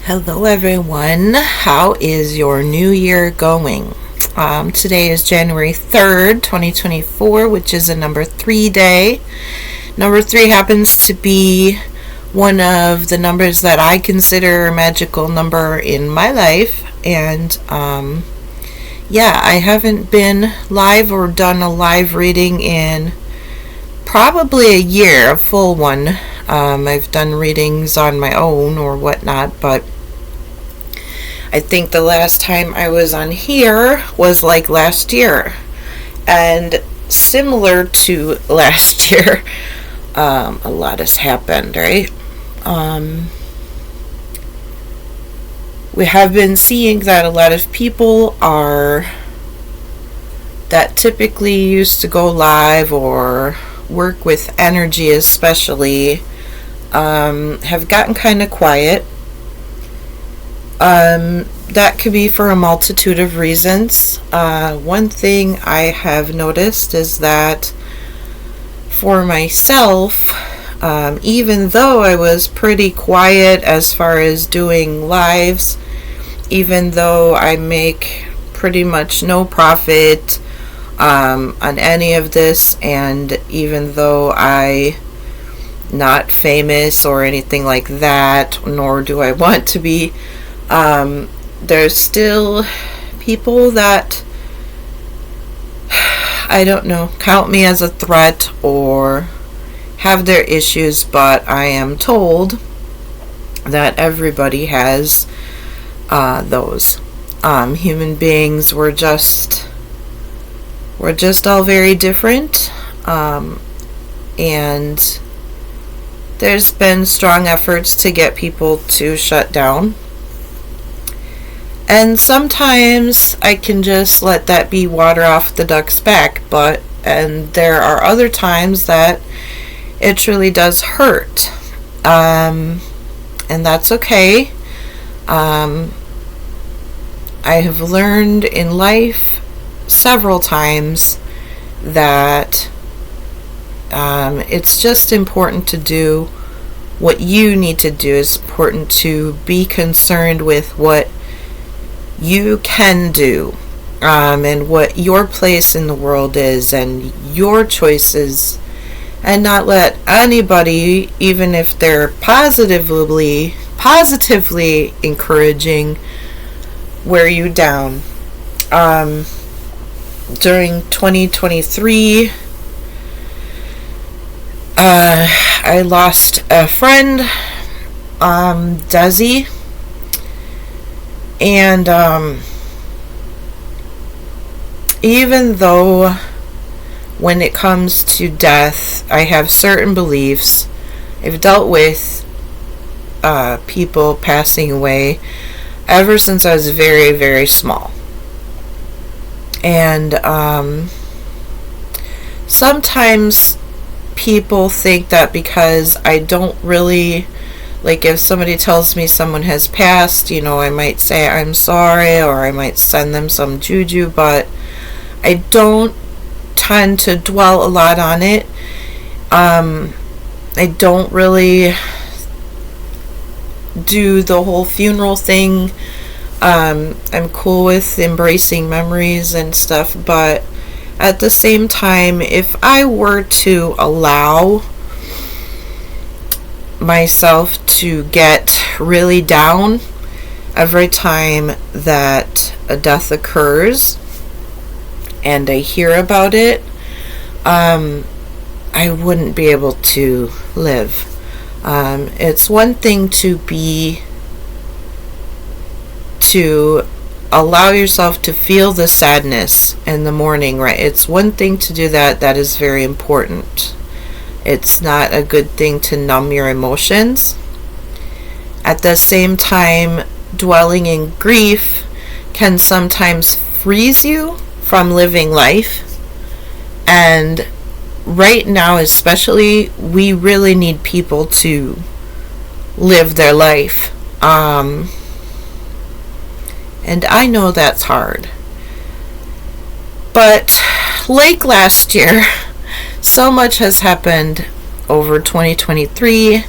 Hello, everyone. How is your new year going? Today is January 3rd, 2024, which is a number 3 day. Number 3 happens to be one of the numbers that I consider a magical number in my life. And I haven't been live or done a live reading in probably a year, a full one. I've done readings on my own or whatnot, but I think the last time I was on here was like last year. And similar to last year, a lot has happened, right? We have been seeing that a lot of people that typically used to go live or work with energy especially, have gotten kind of quiet. That could be for a multitude of reasons. One thing I have noticed is that for myself, even though I was pretty quiet as far as doing lives, even though I make pretty much no profit on any of this, and even though I'm not famous or anything like that, nor do I want to be, there's still people that, I don't know, count me as a threat or have their issues, but I am told that everybody has those. Human beings, we're just all very different, and there's been strong efforts to get people to shut down. And sometimes I can just let that be water off the duck's back, and there are other times that it truly does hurt. And that's okay. I have learned in life several times that it's just important to do what you need to do. It's important to be concerned with what you can do, and what your place in the world is and your choices, and not let anybody, even if they're positively encouraging, wear you down. During 2023, I lost a friend, Desi. And even though when it comes to death, I have certain beliefs, I've dealt with people passing away ever since I was very, very small. And sometimes people think that because I don't really, like, if somebody tells me someone has passed, I might say I'm sorry, or I might send them some juju, but I don't tend to dwell a lot on it. I don't really do the whole funeral thing. I'm cool with embracing memories and stuff, but at the same time, if I were to allow myself to get really down every time that a death occurs and I hear about it, I wouldn't be able to live. It's one thing to allow yourself to feel the sadness in the morning, right? It's one thing to do that. That is very important. It's not a good thing to numb your emotions. At the same time, dwelling in grief can sometimes freeze you from living life. And right now especially, we really need people to live their life. And I know that's hard. But like last year, so much has happened over 2023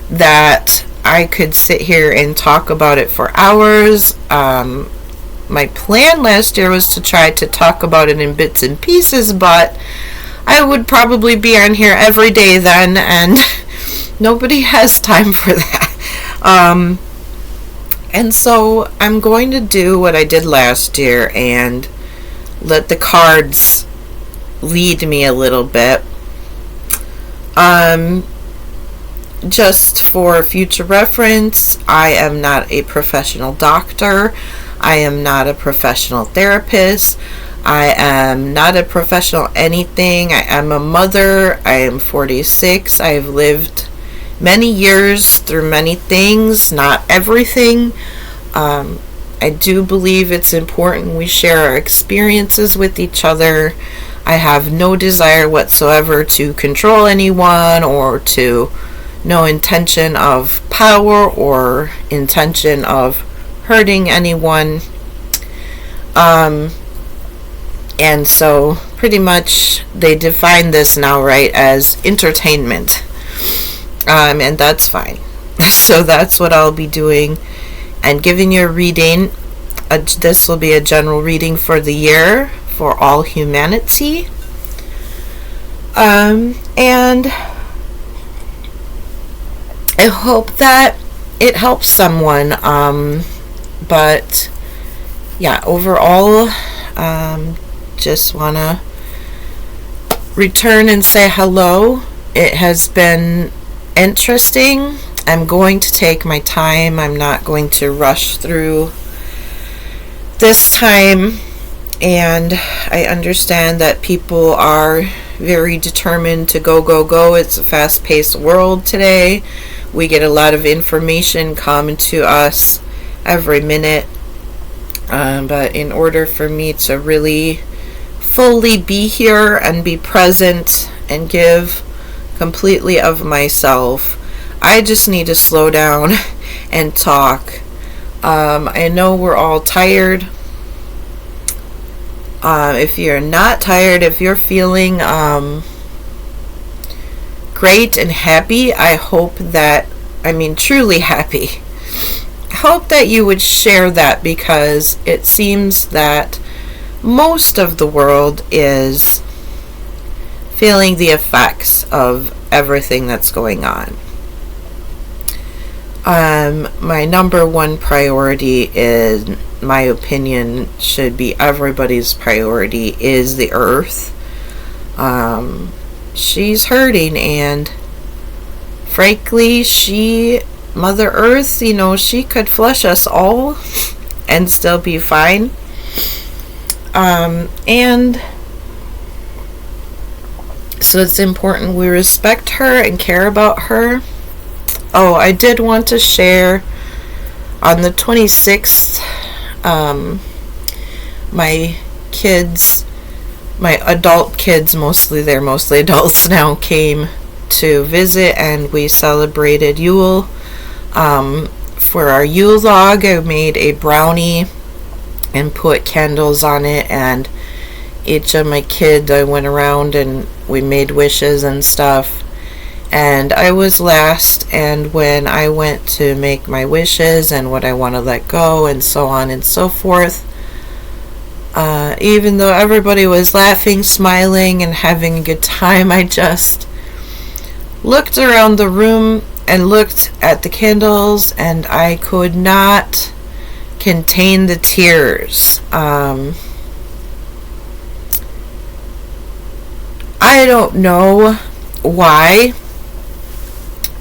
that I could sit here and talk about it for hours. My plan last year was to try to talk about it in bits and pieces, but I would probably be on here every day then, and nobody has time for that. And so I'm going to do what I did last year and let the cards lead me a little bit. Just for future reference, I am not a professional doctor. I am not a professional therapist. I am not a professional anything. I am a mother. I am 46. I have lived many years through many things, not everything. I do believe it's important we share our experiences with each other. I have no desire whatsoever to control anyone or to no intention of power or intention of hurting anyone. And so pretty much they define this now, right, as entertainment. And that's fine. So that's what I'll be doing and giving you a reading. This will be a general reading for the year for all humanity. And I hope that it helps someone. But yeah, overall, just want to return and say hello. It has been interesting. I'm going to take my time. I'm not going to rush through this time. And I understand that people are very determined to go. It's a fast-paced world today. We get a lot of information coming to us every minute. But in order for me to really fully be here and be present and give completely of myself, I just need to slow down and talk. I know we're all tired. If you're not tired, if you're feeling great and happy, I hope that, truly happy, I hope that you would share that, because it seems that most of the world is feeling the effects of everything that's going on. My number one priority, in my opinion, should be everybody's priority, is the earth. She's hurting, and frankly, Mother Earth, she could flush us all and still be fine. And so it's important we respect her and care about her. Oh, I did want to share, on the 26th, my kids, my adult kids, they're mostly adults now, came to visit, and we celebrated Yule. For our Yule log, I made a brownie and put candles on it, and each of my kids, I went around and we made wishes and stuff. And I was last, and when I went to make my wishes and what I want to let go and so on and so forth, even though everybody was laughing, smiling, and having a good time, I just looked around the room and looked at the candles, and I could not contain the tears. I don't know why.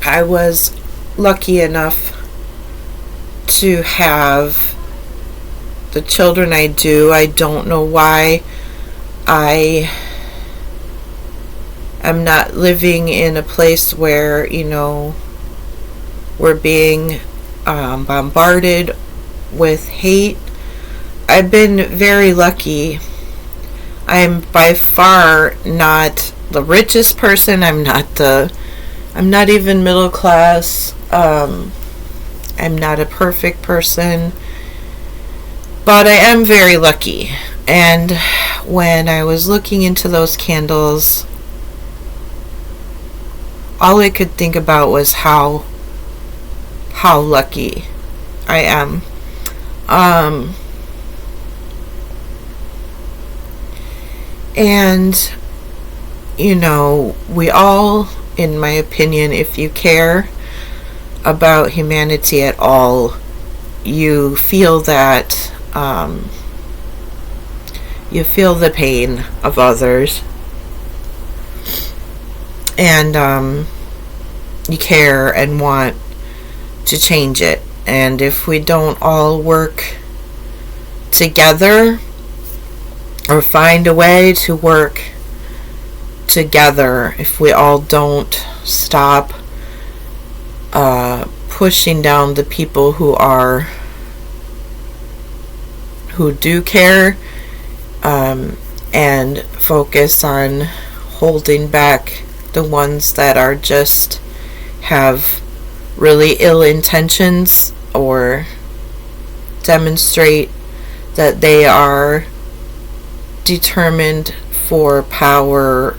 I was lucky enough to have the children I do. I don't know why I am not living in a place where, we're being bombarded with hate. I've been very lucky. I'm by far not the richest person. I'm not even middle class. I'm not a perfect person, but I am very lucky. And when I was looking into those candles, all I could think about was how how lucky I am. And, we all, in my opinion, if you care about humanity at all, you feel that, you feel the pain of others. And, you care and want to change it. And if we don't all work together, or find a way to work together, if we all don't stop pushing down the people who do care, and focus on holding back the ones that are just have really ill intentions, or demonstrate that they are determined for power,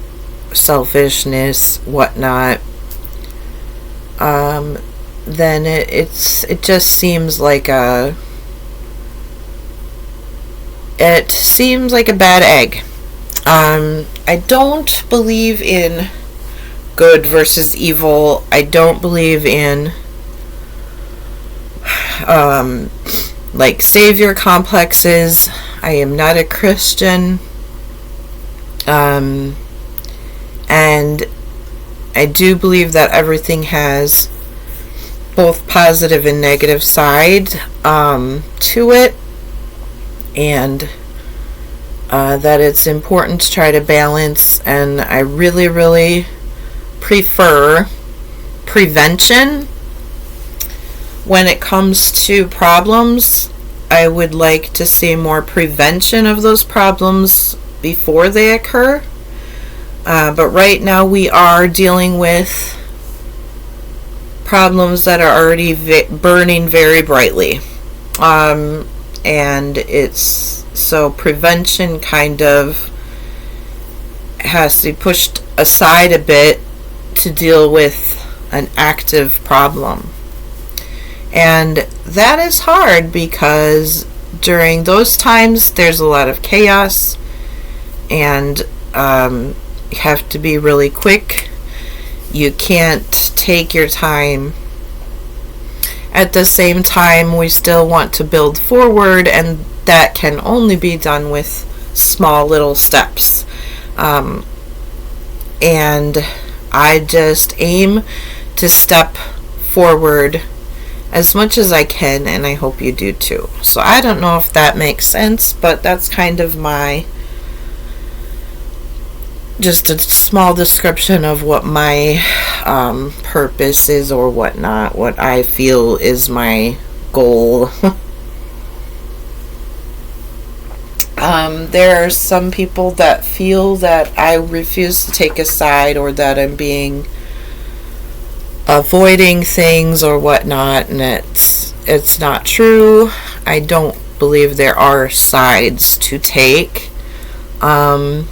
selfishness, whatnot, then it just seems like a bad egg. I don't believe in good versus evil. I don't believe in savior complexes. I am not a Christian, and I do believe that everything has both positive and negative side to it, and that it's important to try to balance. And I really, really prefer prevention when it comes to problems. I would like to see more prevention of those problems before they occur. But right now we are dealing with problems that are already burning very brightly. And so prevention kind of has to be pushed aside a bit to deal with an active problem. And that is hard because during those times there's a lot of chaos, and you have to be really quick. You can't take your time. At the same time, we still want to build forward, and that can only be done with small little steps. And I just aim to step forward as much as I can, and I hope you do too. So I don't know if that makes sense, but that's kind of my just a small description of what my purpose is or whatnot, what I feel is my goal. There are some people that feel that I refuse to take a side, or that I'm avoiding things or whatnot, and it's not true. I don't believe there are sides to take. And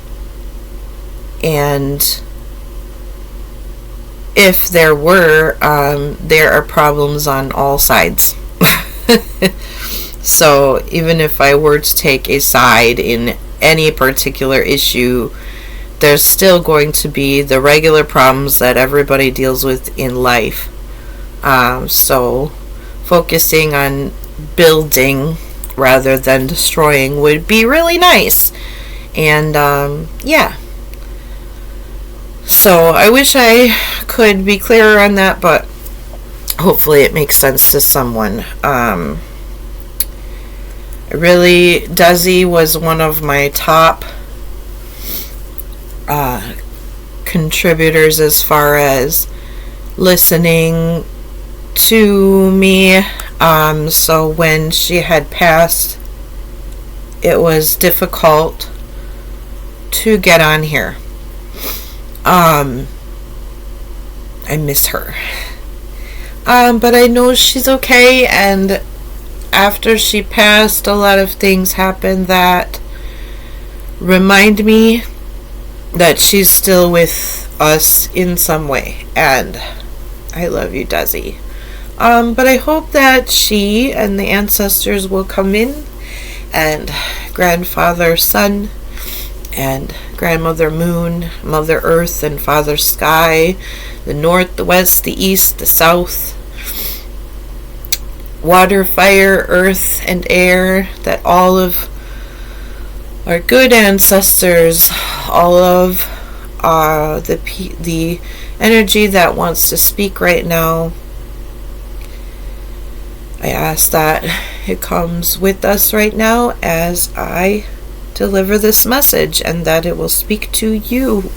if there were, there are problems on all sides. So even if I were to take a side in any particular issue, there's still going to be the regular problems that everybody deals with in life. So focusing on building rather than destroying would be really nice. And yeah. So I wish I could be clearer on that, but hopefully it makes sense to someone. Desi was one of my top contributors as far as listening to me. So when she had passed, it was difficult to get on here. I miss her. But I know she's okay, and after she passed, a lot of things happened that remind me that she's still with us in some way. And I love you, Desi. But I hope that she and the ancestors will come in, and Grandfather Sun and Grandmother Moon, Mother Earth, and Father Sky, the North, the West, the East, the South, water, fire, earth, and air, that all of our good ancestors, all of the energy that wants to speak right now, I ask that it comes with us right now as I deliver this message, and that it will speak to you